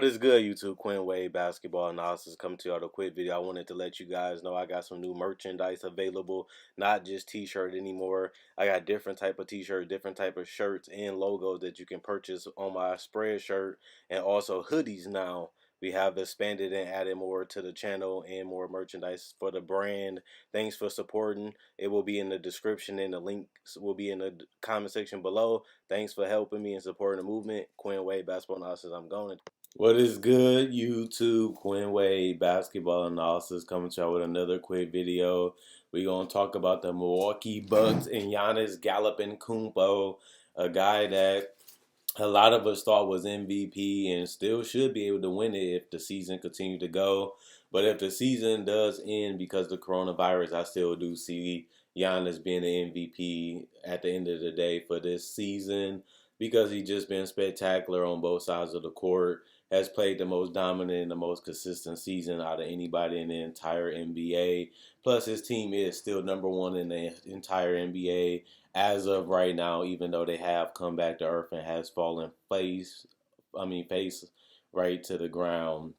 is good, YouTube? Quinn Wade Basketball Analysis coming to you with a quick video. I wanted to let you guys know I got some new merchandise available, not just t-shirt anymore. I got different type of t-shirt, different type of shirts and logos that you can purchase on my spread shirt, and also hoodies now. We have expanded and added more to the channel and more merchandise for the brand. Thanks for supporting. It will be in the description and the links will be in the comment section below. Thanks for helping me and supporting the movement. Quinn Wade Basketball Analysis. I'm going. What is good, YouTube? Quinn Wade Basketball Analysis coming to you with another quick video. We're going to talk about the Milwaukee Bucks and Giannis Antetokounmpo, a guy that a lot of us thought was MVP and still should be able to win it if the season continued to go. But if the season does end because of the coronavirus, I still do see Giannis being the MVP at the end of the day for this season because he's just been spectacular on both sides of the court, has played the most dominant and the most consistent season out of anybody in the entire NBA. Plus, his team is still number one in the entire NBA as of right now, even though they have come back to earth and has fallen face right to the ground.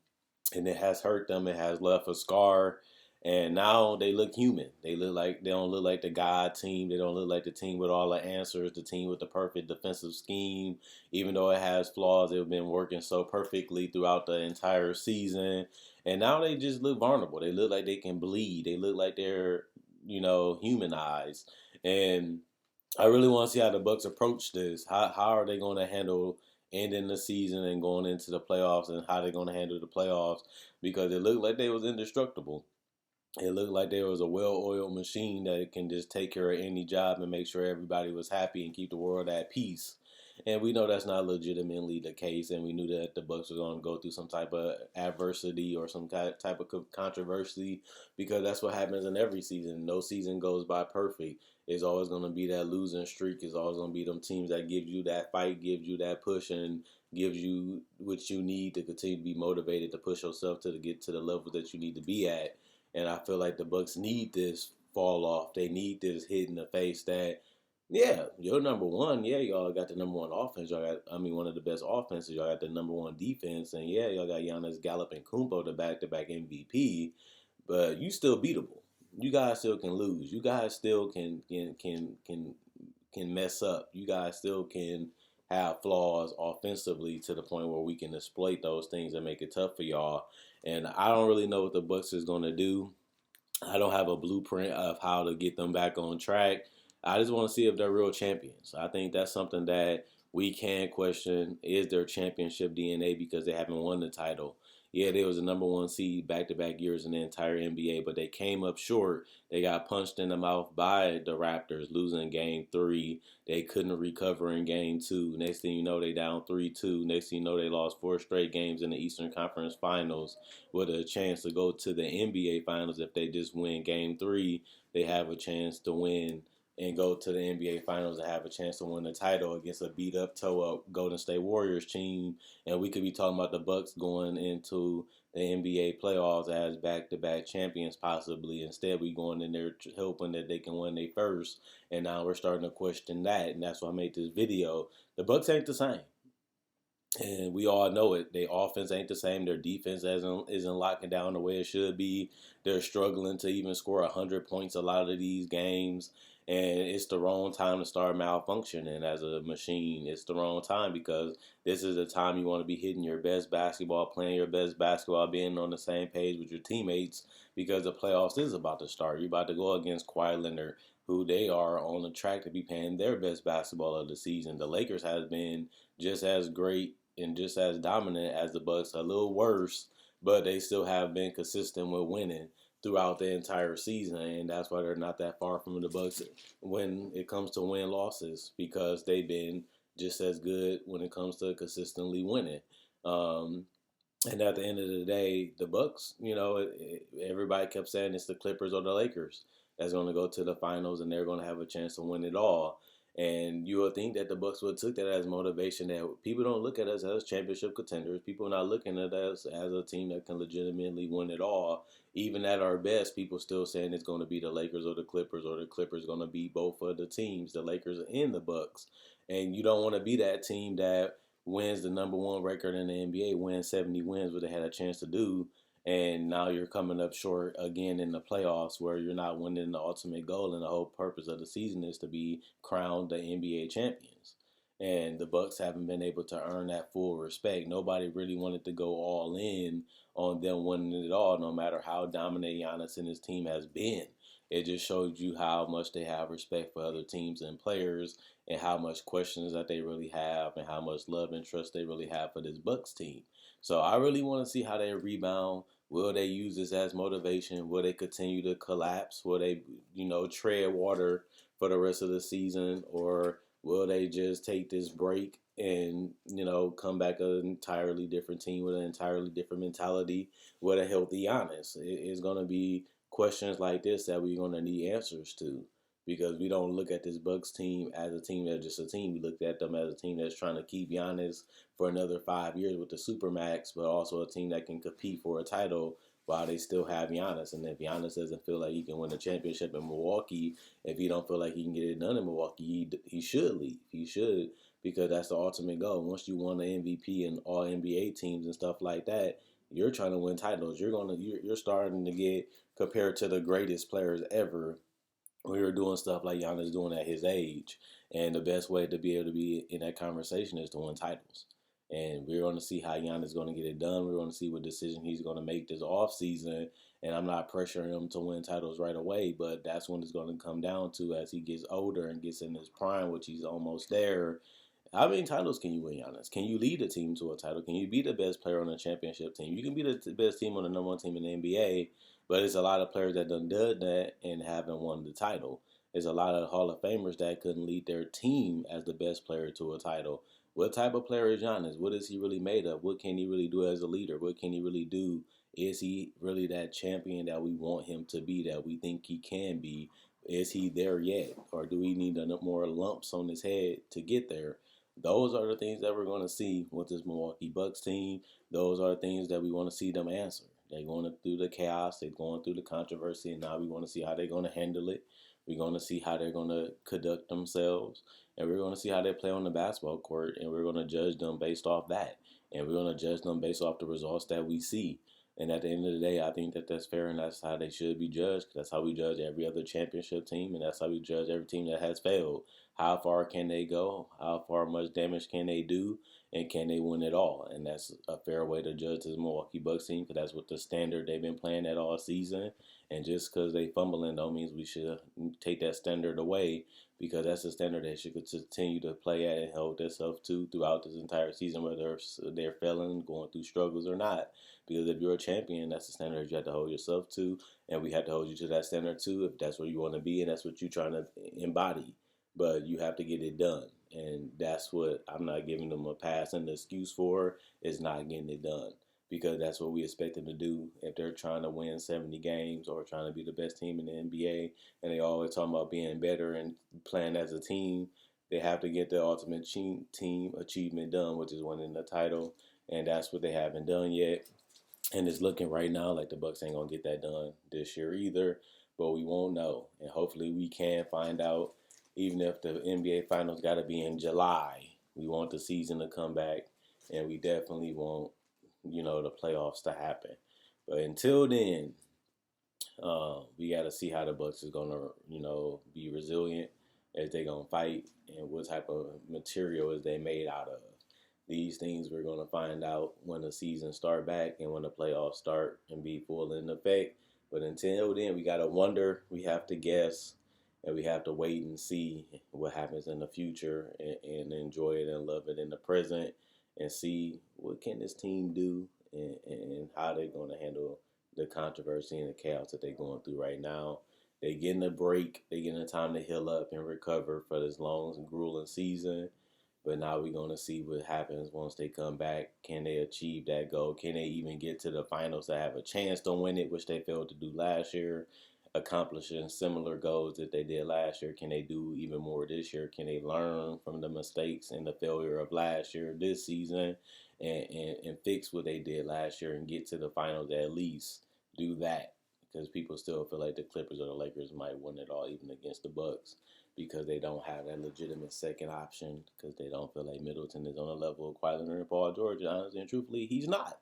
And it has hurt them. It has left a scar. And now they look human. They don't look like the God team. They don't look like the team with all the answers, the team with the perfect defensive scheme. Even though it has flaws, they've been working so perfectly throughout the entire season. And now they just look vulnerable. They look like they can bleed. They look like they're, humanized. And I really want to see how the Bucks approach this. How are they going to handle ending the season and going into the playoffs, and how they're going to handle the playoffs, because it looked like they was indestructible. It looked like there was a well-oiled machine that can just take care of any job and make sure everybody was happy and keep the world at peace. And we know that's not legitimately the case, and we knew that the Bucks were going to go through some type of adversity or some type of controversy, because that's what happens in every season. No season goes by perfect. It's always going to be that losing streak. It's always going to be them teams that give you that fight, gives you that push, and gives you what you need to continue to be motivated to push yourself to get to the level that you need to be at. And I feel like the Bucks need this fall off. They need this hit in the face that, yeah, you're number one. Yeah, y'all got the number one offense. Y'all got, one of the best offenses. Y'all got the number one defense. And yeah, y'all got Giannis Antetokounmpo, the back-to-back MVP. But you still beatable. You guys still can lose. You guys still can mess up. You guys still can have flaws offensively to the point where we can exploit those things and make it tough for y'all. And I don't really know what the Bucks is going to do. I don't have a blueprint of how to get them back on track. I just want to see if they're real champions. I think that's something that we can question. Is their championship DNA, because they haven't won the title? Yeah, they was the number one seed back-to-back years in the entire NBA, but they came up short. They got punched in the mouth by the Raptors, losing game 3. They couldn't recover in game 2. Next thing you know, they down 3-2. Next thing you know, they lost 4 straight games in the Eastern Conference Finals with a chance to go to the NBA Finals. If they just win game 3, they have a chance to win and go to the NBA Finals and have a chance to win the title against a beat-up, toe-up Golden State Warriors team. And we could be talking about the Bucks going into the NBA playoffs as back-to-back champions possibly. Instead, we going in there hoping that they can win their first. And now we're starting to question that, and that's why I made this video. The Bucks ain't the same. And we all know it. Their offense ain't the same. Their defense isn't locking down the way it should be. They're struggling to even score 100 points a lot of these games. And it's the wrong time to start malfunctioning as a machine. It's the wrong time, because this is the time you want to be hitting your best basketball, playing your best basketball, being on the same page with your teammates, because the playoffs is about to start. You're about to go against Kawhi Leonard, who they are on the track to be playing their best basketball of the season. The Lakers have been just as great and just as dominant as the Bucks, a little worse, but they still have been consistent with winning throughout the entire season, and that's why they're not that far from the Bucks when it comes to win losses, because they've been just as good when it comes to consistently winning. And at the end of the day, the Bucks, everybody kept saying it's the Clippers or the Lakers that's going to go to the finals, and they're going to have a chance to win it all. And you would think that the Bucks would have took that as motivation, that people don't look at us as championship contenders. People are not looking at us as a team that can legitimately win it all. Even at our best, people still saying it's going to be the Lakers or the Clippers going to be both of the teams, the Lakers and the Bucks. And you don't want to be that team that wins the number one record in the NBA, wins 70 wins, what they had a chance to do. And now you're coming up short again in the playoffs where you're not winning the ultimate goal. And the whole purpose of the season is to be crowned the NBA champions. And the Bucks haven't been able to earn that full respect. Nobody really wanted to go all in on them winning it all, no matter how dominant Giannis and his team has been. It just shows you how much they have respect for other teams and players, and how much questions that they really have, and how much love and trust they really have for this Bucks team. So I really want to see how they rebound. Will they use this as motivation? Will they continue to collapse? Will they, tread water for the rest of the season? Or will they just take this break and, come back an entirely different team with an entirely different mentality with a healthy Giannis? It's going to be questions like this that we're going to need answers to, because we don't look at this Bucks team as a team that's just a team. We look at them as a team that's trying to keep Giannis for another 5 years with the Supermax, but also a team that can compete for a title while they still have Giannis. And if Giannis doesn't feel like he can win a championship in Milwaukee, if he don't feel like he can get it done in Milwaukee, he should leave. He should, because that's the ultimate goal. Once you won the MVP and all NBA teams and stuff like that, you're trying to win titles. You're starting to get compared to the greatest players ever. We were doing stuff like Giannis doing at his age. And the best way to be able to be in that conversation is to win titles. And we're going to see how Giannis is going to get it done. We're going to see what decision he's going to make this offseason. And I'm not pressuring him to win titles right away, but that's when it's going to come down to as he gets older and gets in his prime, which he's almost there. How many titles can you win, Giannis? Can you lead a team to a title? Can you be the best player on a championship team? You can be the best team on the number one team in the NBA, but it's a lot of players that done that and haven't won the title. There's a lot of Hall of Famers that couldn't lead their team as the best player to a title. What type of player is Giannis? What is he really made of? What can he really do as a leader? What can he really do? Is he really that champion that we want him to be, that we think he can be? Is he there yet? Or do we need more lumps on his head to get there? Those are the things that we're going to see with this Milwaukee Bucks team. Those are things that we want to see them answer. They're going through the chaos. They're going through the controversy. And now we want to see how they're going to handle it. We're going to see how they're going to conduct themselves. And we're going to see how they play on the basketball court. And we're going to judge them based off that. And we're going to judge them based off the results that we see. And at the end of the day, I think that that's fair, and that's how they should be judged. That's how we judge every other championship team, and that's how we judge every team that has failed. How far can they go? How far much damage can they do? And can they win it all? And that's a fair way to judge this Milwaukee Bucks team, because that's what the standard they've been playing at all season. And just because they fumbling don't means we should take that standard away, because that's the standard they should continue to play at and hold themselves to throughout this entire season, whether they're failing, going through struggles or not. Because if you're a champion, that's the standard you have to hold yourself to, and we have to hold you to that standard too, if that's where you want to be and that's what you're trying to embody. But you have to get it done, and that's what I'm not giving them a pass and the excuse for is not getting it done, because that's what we expect them to do if they're trying to win 70 games or trying to be the best team in the NBA. And they always talking about being better and playing as a team. They have to get the ultimate team achievement done, which is winning the title, and that's what they haven't done yet. And it's looking right now like the Bucks ain't gonna get that done this year either. But we won't know, and hopefully we can find out. Even if the NBA Finals got to be in July, we want the season to come back, and we definitely want the playoffs to happen. But until then, we got to see how the Bucks is gonna be resilient, as they gonna fight, and what type of material is they made out of. These things we're going to find out when the season start back and when the playoffs start and be full in effect. But until then, we got to wonder, we have to guess, and we have to wait and see what happens in the future, and enjoy it and love it in the present, and see what can this team do, and how they're going to handle the controversy and the chaos that they're going through right now. They're getting a break. They're getting a time to heal up and recover for this long and grueling season. But now we're going to see what happens once they come back. Can they achieve that goal? Can they even get to the finals to have a chance to win it, which they failed to do last year, accomplishing similar goals that they did last year? Can they do even more this year? Can they learn from the mistakes and the failure of last year this season, and fix what they did last year and get to the finals, at least do that? Because people still feel like the Clippers or the Lakers might win it all, even against the Bucks. because they don't have that legitimate second option because they don't feel like Middleton is on the level of Kawhi Leonard and Paul George. Honestly and truthfully, he's not.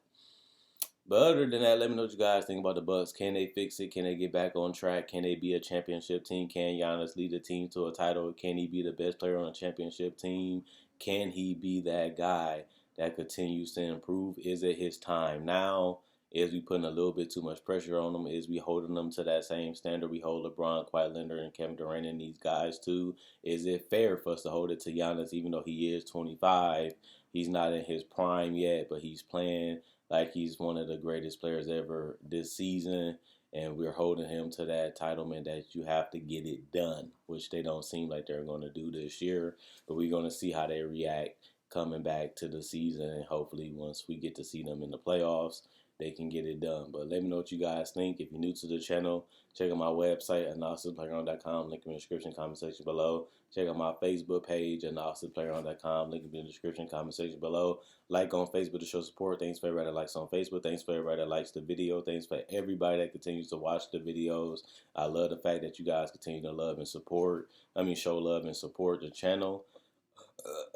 But other than that, let me know what you guys think about the Bucks. Can they fix it? Can they get back on track? Can they be a championship team? Can Giannis lead the team to a title? Can he be the best player on a championship team? Can he be that guy that continues to improve? Is it his time now? Is we putting a little bit too much pressure on them? Is we holding them to that same standard we hold LeBron, Kawhi Leonard, and Kevin Durant and these guys to? Is it fair for us to hold it to Giannis even though he is 25? He's not in his prime yet, but he's playing like he's one of the greatest players ever this season, and we're holding him to that entitlement that you have to get it done, which they don't seem like they're going to do this year. But we're going to see how they react coming back to the season, and hopefully once we get to see them in the playoffs, they can get it done. But let me know what you guys think. If you're new to the channel, check out my website, analysisplayground.com. Link in the description, comment section below. Check out my Facebook page, analysisplayground.com. Link in the description, comment section below. Like on Facebook to show support. Thanks for everybody that likes on Facebook. Thanks for everybody that likes the video. Thanks for everybody that continues to watch the videos. I love the fact that you guys continue to love and support. Show love and support the channel.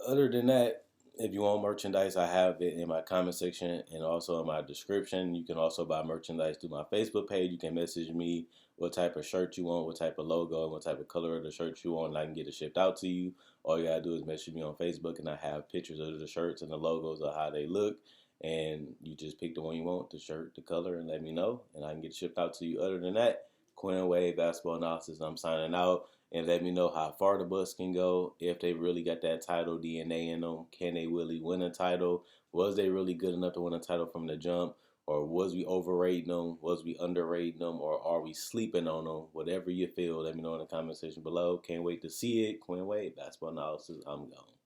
Other than that, if you want merchandise, I have it in my comment section and also in my description. You can also buy merchandise through my Facebook page. You can message me what type of shirt you want, what type of logo, and what type of color of the shirt you want, and I can get it shipped out to you. All you gotta do is message me on Facebook, and I have pictures of the shirts and the logos of how they look. And you just pick the one you want, the shirt, the color, and let me know, and I can get it shipped out to you. Other than that, Quinn Wade Basketball Analysis, I'm signing out. And let me know how far the Bucks can go, if they really got that title DNA in them. Can they really win a title? Was they really good enough to win a title from the jump? Or was we overrating them? Was we underrating them? Or are we sleeping on them? Whatever you feel, let me know in the comment section below. Can't wait to see it. Quinn Wade, Basketball Analysis, I'm gone.